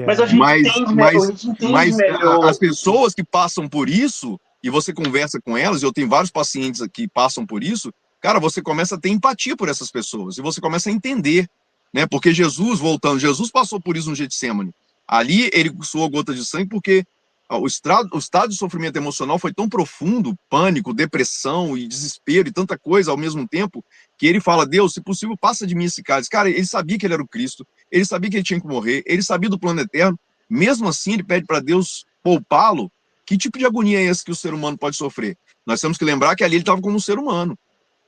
Mas a Yeah. gente entende, a gente entende melhor. As pessoas que passam por isso, e você conversa com elas, eu tenho vários pacientes aqui que passam por isso, cara, você começa a ter empatia por essas pessoas, e você começa a entender, né? Porque Jesus, voltando, Jesus passou por isso no Getsemane. Ali ele suou gota de sangue porque o estado de sofrimento emocional foi tão profundo, pânico, depressão e desespero e tanta coisa ao mesmo tempo, que ele fala, Deus, se possível, passa de mim esse cálice. Cara, ele sabia que ele era o Cristo, ele sabia que ele tinha que morrer, ele sabia do plano eterno, mesmo assim ele pede para Deus poupá-lo. Que tipo de agonia é esse que o ser humano pode sofrer? Nós temos que lembrar que ali ele estava como um ser humano,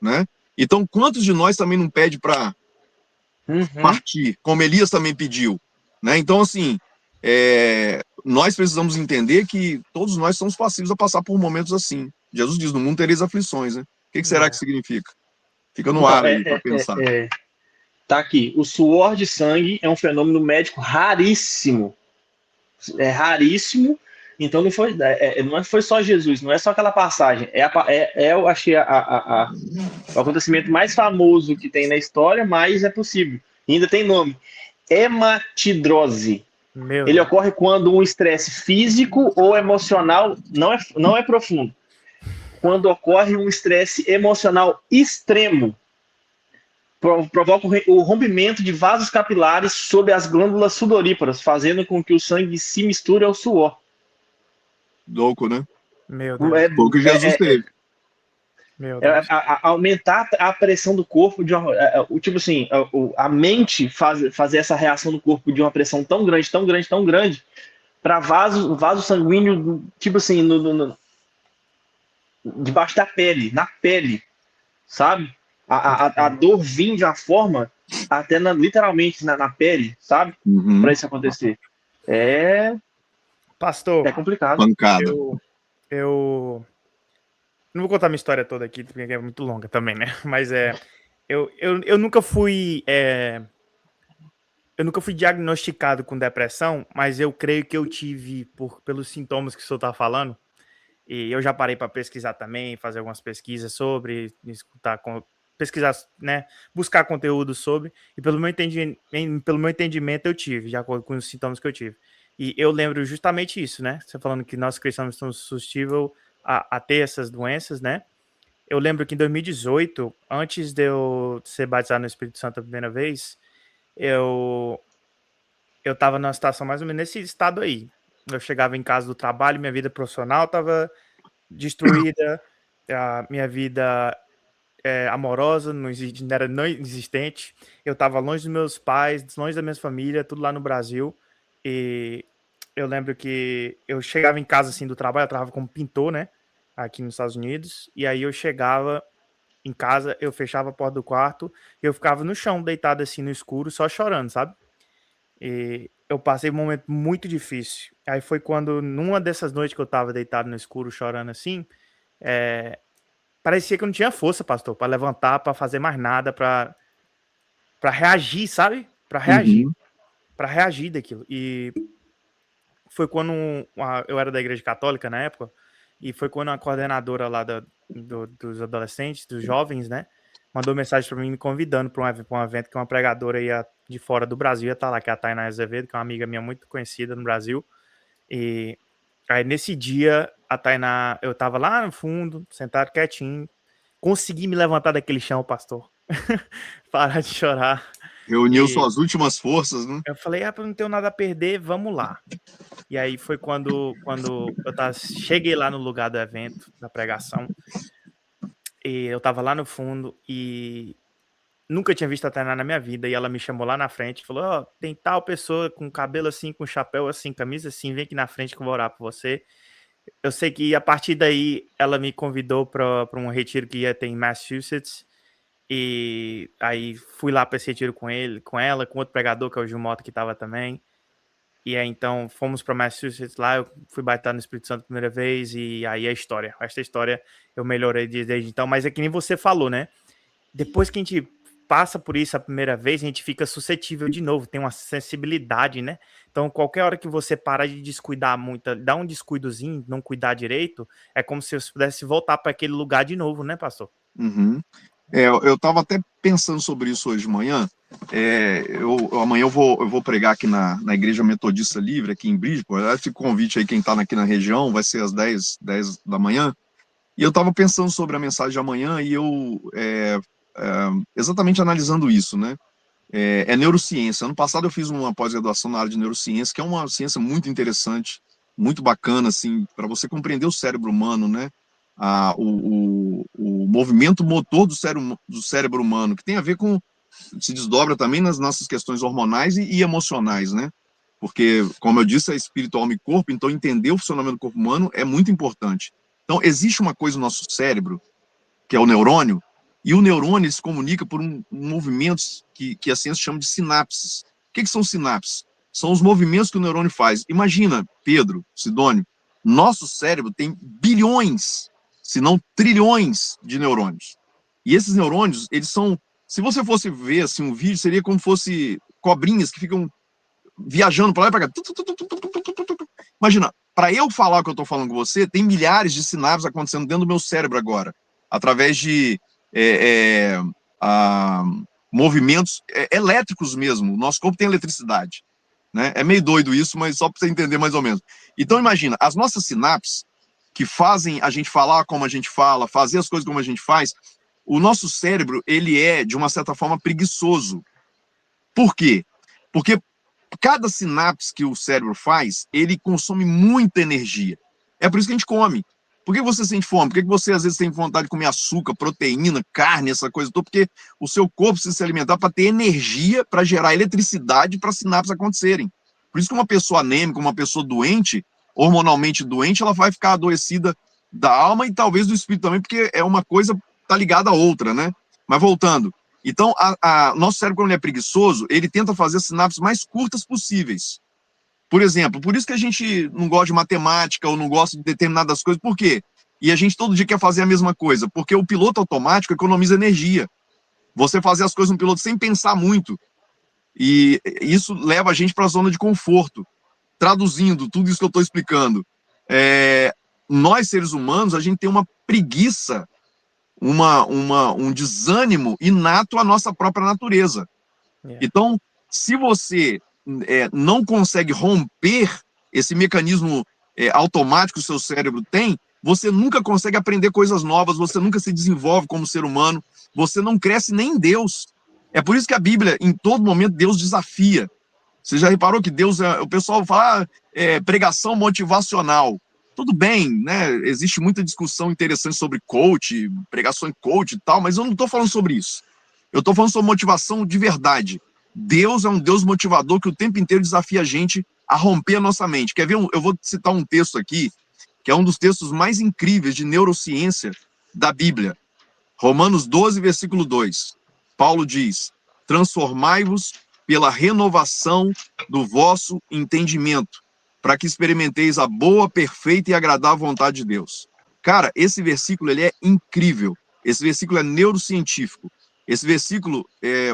né? Então, quantos de nós também não pede para partir, como Elias também pediu, né? Então, assim, nós precisamos entender que todos nós somos passíveis a passar por momentos assim. Jesus diz, no mundo tereis aflições, né? O que será que significa? Fica no ar aí para pensar. Tá aqui, o suor de sangue é um fenômeno médico raríssimo. É raríssimo, então não foi só Jesus, não é só aquela passagem. Eu achei o acontecimento mais famoso que tem na história, mas é possível. E ainda tem nome. Hematidrose. Ele ocorre quando um estresse físico ou emocional não é profundo. Quando ocorre um estresse emocional extremo, provoca o rompimento de vasos capilares sob as glândulas sudoríparas, fazendo com que o sangue se misture ao suor. Louco, né? Meu Deus. Foi o que Jesus teve. Meu Deus. Aumentar a pressão do corpo, tipo assim, a mente fazer essa reação do corpo de uma pressão tão grande, tão grande, tão grande, para vaso sanguíneo, tipo assim, debaixo da pele, na pele, sabe? A dor vir de uma forma até literalmente na pele, sabe? Para isso acontecer. Pastor, é complicado. Pancada. Eu não vou contar minha história toda aqui, porque é muito longa também, né? Mas eu nunca fui diagnosticado com depressão, mas eu creio que eu tive pelos sintomas que o senhor está falando. E eu já parei para pesquisar também, fazer algumas pesquisas sobre, pesquisar, né, buscar conteúdo sobre, e pelo meu entendimento eu tive, de acordo com os sintomas que eu tive. E eu lembro justamente isso, né? Você falando que nós cristãos estamos suscetíveis a ter essas doenças, né? Eu lembro que em 2018, antes de eu ser batizado no Espírito Santo a primeira vez, eu estava numa situação mais ou menos nesse estado aí. Eu chegava em casa do trabalho, minha vida profissional estava destruída, a minha vida amorosa não era não existente. Eu estava longe dos meus pais, longe da minha família, tudo lá no Brasil. E eu lembro que eu chegava em casa assim do trabalho, eu trabalhava como pintor, né? Aqui nos Estados Unidos. E aí eu chegava em casa, eu fechava a porta do quarto, eu ficava no chão, deitado assim no escuro, só chorando, sabe? E eu passei um momento muito difícil. Aí foi quando, numa dessas noites que eu tava deitado no escuro, chorando assim, parecia que eu não tinha força, pastor, para levantar, para fazer mais nada, para reagir, sabe? Para reagir daquilo. E foi quando eu era da igreja católica na época, e foi quando a coordenadora lá dos adolescentes, dos jovens, né, mandou mensagem para mim me convidando para um evento que uma pregadora de fora do Brasil ia estar lá, que é a Tainá Azevedo, que é uma amiga minha muito conhecida no Brasil. E aí nesse dia, a Tainá, eu tava lá no fundo, sentado quietinho, consegui me levantar daquele chão, pastor. Parar de chorar. Reuniu suas últimas forças, né? Eu falei, eu não tenho nada a perder, vamos lá. E aí foi quando eu cheguei lá no lugar do evento, da pregação, e eu tava lá no fundo e nunca tinha visto a Tainá na minha vida, e ela me chamou lá na frente e falou, tem tal pessoa com cabelo assim, com chapéu assim, camisa assim, vem aqui na frente que eu vou orar por você. Eu sei que a partir daí ela me convidou para um retiro que ia ter em Massachusetts, e aí fui lá para esse retiro com ela, com outro pregador que é o Gil Mota, que tava também. E aí, então, fomos para Massachusetts lá, eu fui batizado no Espírito Santo a primeira vez, e aí a história. Essa história eu melhorei desde então, mas é que nem você falou, né? Depois que a gente passa por isso a primeira vez, a gente fica suscetível de novo, tem uma sensibilidade, né? Então, qualquer hora que você parar de descuidar muito, dar um descuidozinho, não cuidar direito, é como se você pudesse voltar para aquele lugar de novo, né, pastor? Eu estava até pensando sobre isso hoje de manhã, Amanhã eu vou pregar aqui na Igreja Metodista Livre, aqui em Bridgeport. Fica o convite aí, quem está aqui na região, vai ser às 10 da manhã. E eu estava pensando sobre a mensagem de amanhã e exatamente analisando isso, né? É neurociência. Ano passado eu fiz uma pós-graduação na área de neurociência, que é uma ciência muito interessante, muito bacana, assim, para você compreender o cérebro humano, né? O movimento motor do cérebro humano, que tem a ver com, se desdobra também nas nossas questões hormonais e emocionais, né? Porque, como eu disse, é espírito, alma e corpo, então entender o funcionamento do corpo humano é muito importante. Então, existe uma coisa no nosso cérebro, que é o neurônio, e o neurônio ele se comunica por movimentos que a ciência chama de sinapses. O que são sinapses? São os movimentos que o neurônio faz. Imagina, Pedro, Sidônio, nosso cérebro tem bilhões, se não trilhões de neurônios. E esses neurônios, eles são... Se você fosse ver assim, um vídeo, seria como se fosse cobrinhas que ficam viajando para lá e para cá. Imagina, para eu falar o que eu estou falando com você, tem milhares de sinapses acontecendo dentro do meu cérebro agora, através de movimentos elétricos mesmo. O nosso corpo tem eletricidade, né? É meio doido isso, mas só para você entender mais ou menos. Então, imagina, as nossas sinapses, que fazem a gente falar como a gente fala, fazer as coisas como a gente faz, o nosso cérebro, ele é, de uma certa forma, preguiçoso. Por quê? Porque cada sinapse que o cérebro faz, ele consome muita energia. É por isso que a gente come. Por que você sente fome? Por que você, às vezes, tem vontade de comer açúcar, proteína, carne, essa coisa toda? Porque o seu corpo precisa se alimentar para ter energia, para gerar eletricidade para as sinapses acontecerem. Por isso que uma pessoa anêmica, uma pessoa doente, hormonalmente doente, ela vai ficar adoecida da alma e talvez do espírito também, porque é uma coisa está ligada à outra, né? Mas voltando. Então, nosso cérebro, quando ele é preguiçoso, ele tenta fazer as sinapses mais curtas possíveis. Por exemplo, por isso que a gente não gosta de matemática ou não gosta de determinadas coisas. Por quê? E a gente todo dia quer fazer a mesma coisa. Porque o piloto automático economiza energia. Você fazer as coisas no piloto sem pensar muito. E isso leva a gente para a zona de conforto. Traduzindo tudo isso que eu estou explicando. Nós, seres humanos, a gente tem uma preguiça, um desânimo inato à nossa própria natureza. Então, se você não consegue romper esse mecanismo automático que o seu cérebro tem, você nunca consegue aprender coisas novas, você nunca se desenvolve como ser humano, você não cresce nem em Deus. É por isso que a Bíblia, em todo momento, Deus desafia. Você já reparou que Deus, o pessoal fala pregação motivacional. Tudo bem, né? Existe muita discussão interessante sobre coach, pregação em coach e tal, mas eu não estou falando sobre isso. Eu estou falando sobre motivação de verdade. Deus é um Deus motivador que o tempo inteiro desafia a gente a romper a nossa mente. Quer ver? Eu vou citar um texto aqui, que é um dos textos mais incríveis de neurociência da Bíblia. Romanos 12, versículo 2. Paulo diz: transformai-vos pela renovação do vosso entendimento, para que experimenteis a boa, perfeita e agradável vontade de Deus. Cara, esse versículo ele é incrível. Esse versículo é neurocientífico. Esse versículo,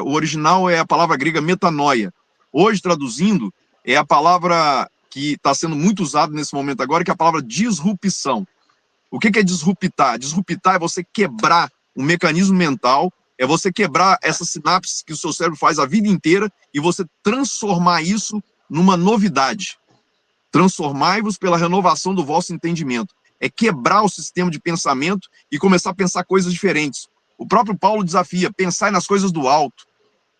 o original é a palavra grega metanoia. Hoje, traduzindo, é a palavra que está sendo muito usada nesse momento agora, que é a palavra disrupção. O que é disruptar? Disruptar é você quebrar um mecanismo mental, é você quebrar essas sinapses que o seu cérebro faz a vida inteira e você transformar isso numa novidade. Transformai-vos pela renovação do vosso entendimento. É quebrar o sistema de pensamento e começar a pensar coisas diferentes. O próprio Paulo desafia, pensai nas coisas do alto.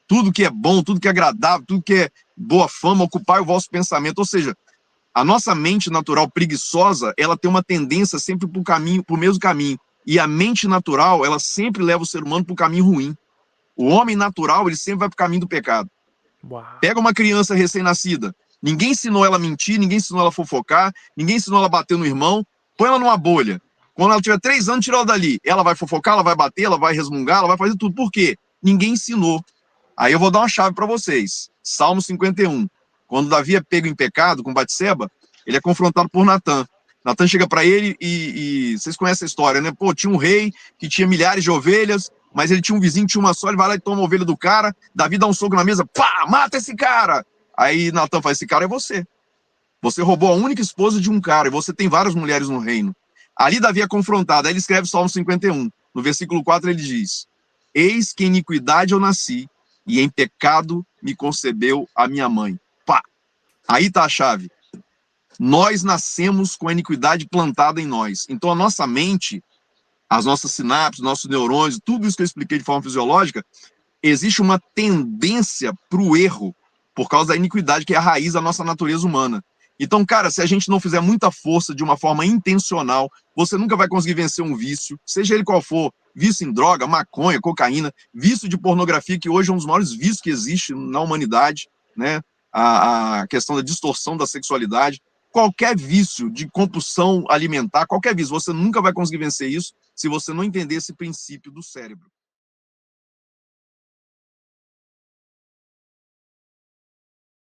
Tudo que é bom, tudo que é agradável, tudo que é boa fama, ocupar o vosso pensamento. Ou seja, a nossa mente natural preguiçosa, ela tem uma tendência sempre para o mesmo caminho. E a mente natural, ela sempre leva o ser humano para o caminho ruim. O homem natural, ele sempre vai para o caminho do pecado. Uau. Pega uma criança recém-nascida. Ninguém ensinou ela a mentir, ninguém ensinou ela a fofocar, ninguém ensinou ela a bater no irmão. Põe ela numa bolha. Quando ela tiver 3 anos, tira ela dali. Ela vai fofocar, ela vai bater, ela vai resmungar, ela vai fazer tudo. Por quê? Ninguém ensinou. Aí eu vou dar uma chave para vocês. Salmo 51. Quando Davi é pego em pecado com Batseba, ele é confrontado por Natã. Natã chega para ele e vocês conhecem a história, né? Pô, tinha um rei que tinha milhares de ovelhas, mas ele tinha um vizinho que tinha uma só, ele vai lá e toma a ovelha do cara, Davi dá um soco na mesa, pá, mata esse cara! Aí Natã fala, esse cara é você. Você roubou a única esposa de um cara, e você tem várias mulheres no reino. Ali Davi é confrontado, aí ele escreve Salmo 51. No versículo 4 ele diz, eis que em iniquidade eu nasci, e em pecado me concebeu a minha mãe. Pá! Aí tá a chave. Nós nascemos com a iniquidade plantada em nós. Então a nossa mente, as nossas sinapses, nossos neurônios, tudo isso que eu expliquei de forma fisiológica, existe uma tendência para o erro, por causa da iniquidade, que é a raiz da nossa natureza humana. Então, cara, se a gente não fizer muita força de uma forma intencional, você nunca vai conseguir vencer um vício, seja ele qual for, vício em droga, maconha, cocaína, vício de pornografia, que hoje é um dos maiores vícios que existe na humanidade, né? A questão da distorção da sexualidade. Qualquer vício de compulsão alimentar, qualquer vício, você nunca vai conseguir vencer isso se você não entender esse princípio do cérebro.